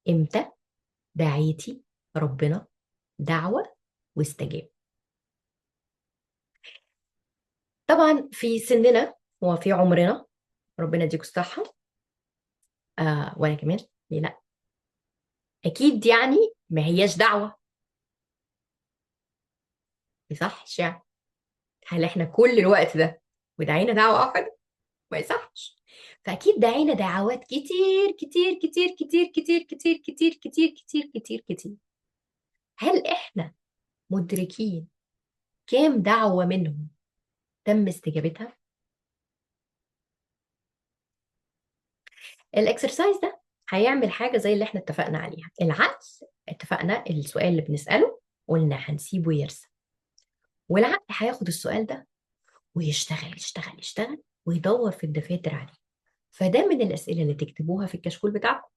امتى دعيتي ربنا دعوة واستجاب؟ طبعا في سننا وفي عمرنا، ربنا يديكوا الصحة. وانا كمان، ليه لا؟ اكيد يعني ما هياش دعوة، يصحش يعني؟ هل احنا كل الوقت ده ودعينا دعوة واحدة؟ ما يصحش. فاكيد دعينا دعوات كتير كتير كتير كتير كتير كتير كتير كتير كتير كتير كتير. هل احنا مدركين كام دعوة منهم تم استجابتها؟ الاكسرسايز ده هيعمل حاجة زي اللي احنا اتفقنا عليها. العقل، اتفقنا السؤال اللي بنسأله قلنا هنسيبه يرسم، والعقل هياخد السؤال ده ويشتغل يشتغل يشتغل ويدور في الدفاتر عليه. فده من الأسئلة اللي تكتبوها في الكشكول بتاعكم